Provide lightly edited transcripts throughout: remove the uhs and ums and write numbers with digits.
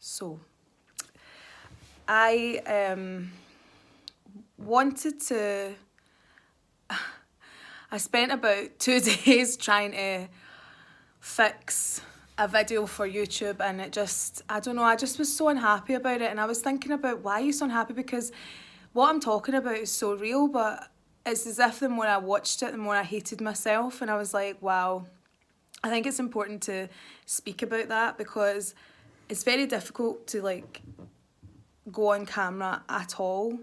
So, I wanted to. I spent about 2 days trying to fix a video for YouTube, and I don't know, I just was so unhappy about it. And I was thinking about why you're so unhappy, because what I'm talking about is so real, but it's as if the more I watched it, the more I hated myself. And I was like, wow, I think it's important to speak about that, because it's very difficult to like go on camera at all,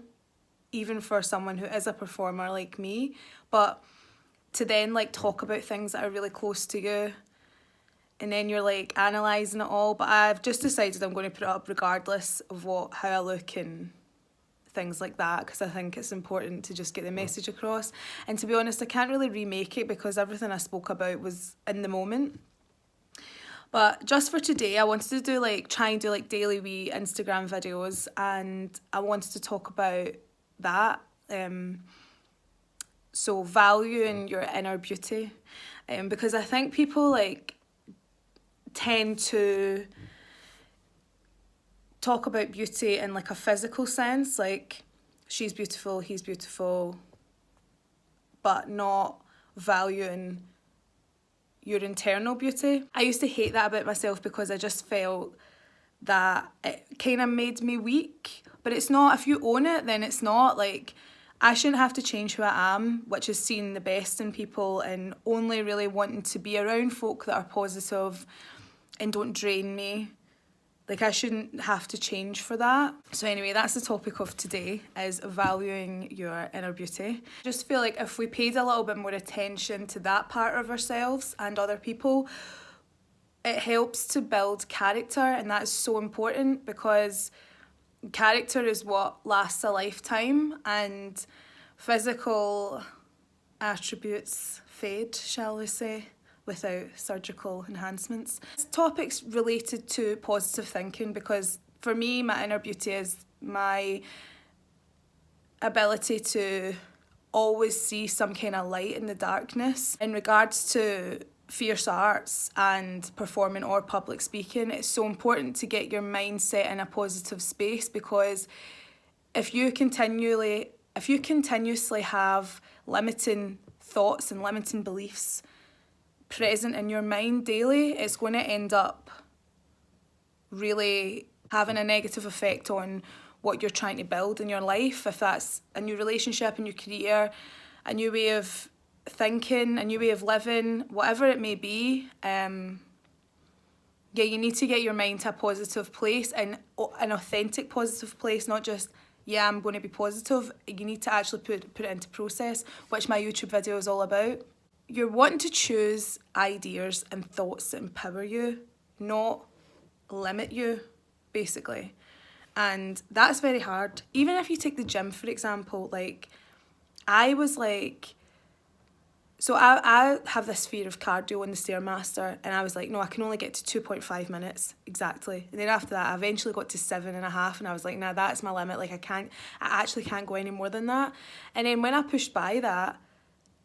even for someone who is a performer like me, but to then like talk about things that are really close to you, and then you're like analysing it all. But I've just decided I'm going to put it up regardless of how I look and things like that, because I think it's important to just get the message across. And to be honest, I can't really remake it because everything I spoke about was in the moment. But just for today, I wanted to try and do daily wee Instagram videos, and I wanted to talk about that. So valuing your inner beauty, because I think people tend to talk about beauty in like a physical sense, like she's beautiful, he's beautiful, but not valuing your internal beauty. I used to hate that about myself because I just felt that it kind of made me weak, but it's not. If you own it, then it's not. Like, I shouldn't have to change who I am, which is seeing the best in people and only really wanting to be around folk that are positive and don't drain me. Like, I shouldn't have to change for that. So anyway, that's the topic of today, is valuing your inner beauty. I just feel like if we paid a little bit more attention to that part of ourselves and other people, it helps to build character, and that's so important, because character is what lasts a lifetime, and physical attributes fade, shall we say, without surgical enhancements. This topic's related to positive thinking, because for me, my inner beauty is my ability to always see some kind of light in the darkness. In regards to fierce arts and performing or public speaking, it's so important to get your mindset in a positive space, because if you continuously have limiting thoughts and limiting beliefs present in your mind daily, it's going to end up really having a negative effect on what you're trying to build in your life. If that's a new relationship, a new career, a new way of thinking, a new way of living, whatever it may be, you need to get your mind to a positive place, and an authentic positive place, not just, yeah, I'm going to be positive. You need to actually put it into process, which my YouTube video is all about. You're wanting to choose ideas and thoughts that empower you, not limit you, basically. And that's very hard. Even if you take the gym, for example, I was like, so I have this fear of cardio on the Stairmaster, and I was like, no, I can only get to 2.5 minutes exactly. And then after that, I eventually got to 7.5, and I was like, nah, that's my limit. I actually can't go any more than that. And then when I pushed by that,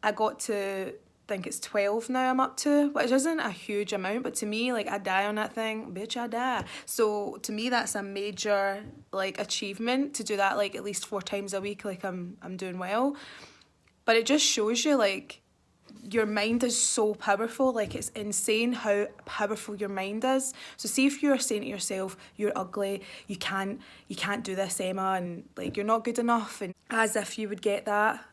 I got to, I think it's 12 now I'm up to, which isn't a huge amount, but to me, I die on that thing, bitch, I die. So to me, that's a major achievement to do that at least 4 times a week. I'm doing well. But it just shows you your mind is so powerful. It's insane how powerful your mind is. So see, if you're saying to yourself, you're ugly, you can't do this, Emma, and you're not good enough, and as if you would get that,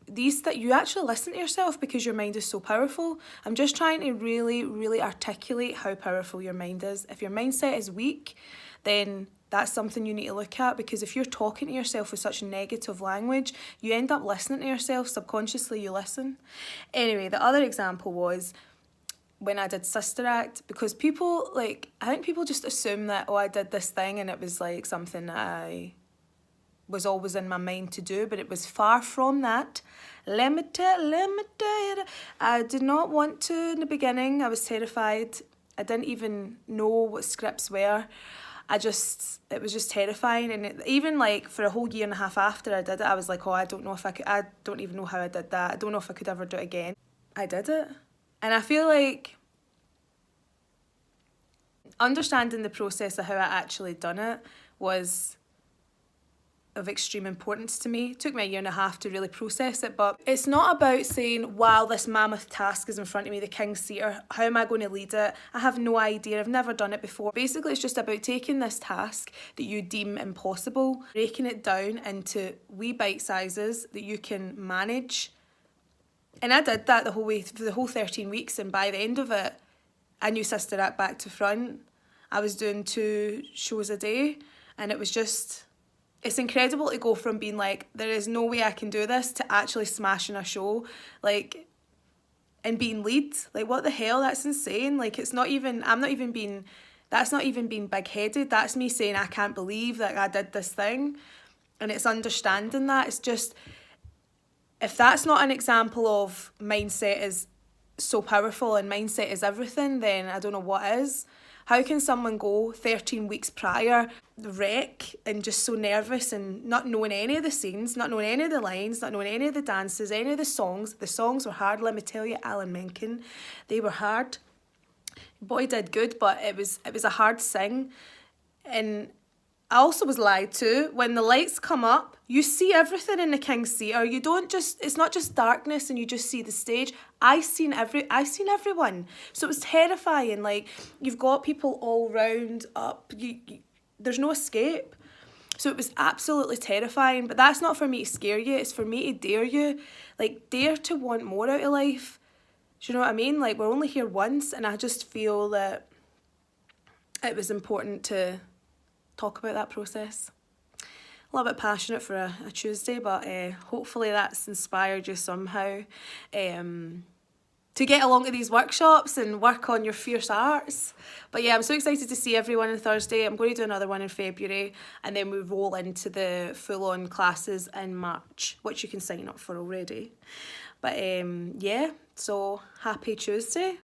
these that you actually listen to yourself, because your mind is so powerful. I'm just trying to really, really articulate how powerful your mind is. If your mindset is weak, then that's something you need to look at, because if you're talking to yourself with such negative language, you end up listening to yourself. Subconsciously, you listen. Anyway, the other example was when I did Sister Act, because people, I think people just assume that, oh, I did this thing and it was something that I was always in my mind to do, but it was far from that. Let me tell you, I did not want to in the beginning. I was terrified. I didn't even know what scripts were. It was just terrifying. And even for a whole year and a half after I did it, I was like, oh, I don't know if I could, I don't even know how I did that. I don't know if I could ever do it again. I did it. And I feel understanding the process of how I actually done it was of extreme importance to me. It took me 1.5 years to really process it, but it's not about saying, wow, this mammoth task is in front of me, the King's Seater, how am I going to lead it? I have no idea, I've never done it before. Basically, it's just about taking this task that you deem impossible, breaking it down into wee bite sizes that you can manage. And I did that the whole way through the whole 13 weeks, and by the end of it, I knew Sister Act back to front. I was doing 2 shows a day, and it was just, it's incredible to go from being like, there is no way I can do this, to actually smashing a show, like, and being lead. Like, what the hell? That's insane. Like, it's not even, that's not even being big-headed. That's me saying, I can't believe that I did this thing. And it's understanding that. It's just, if that's not an example of mindset is so powerful and mindset is everything, then I don't know what is. How can someone go 13 weeks prior, wreck, and just so nervous and not knowing any of the scenes, not knowing any of the lines, not knowing any of the dances, any of the songs. The songs were hard, let me tell you, Alan Menken. They were hard. Boy did good, but it was a hard sing. And I also was lied to. When the lights come up, you see everything in the King's Seater. You don't just, it's not just darkness and you just see the stage. I seen everyone. So it was terrifying. Like, you've got people all round up. There's no escape. So it was absolutely terrifying. But that's not for me to scare you. It's for me to dare you. Like, dare to want more out of life. Do you know what I mean? Like, we're only here once, and I just feel that it was important to talk about that process. A little bit passionate for a Tuesday, but hopefully that's inspired you somehow to get along to these workshops and work on your fierce arts. But yeah, I'm so excited to see everyone on Thursday. I'm going to do another one in February, and then we roll into the full-on classes in March, which you can sign up for already. But yeah, so happy Tuesday.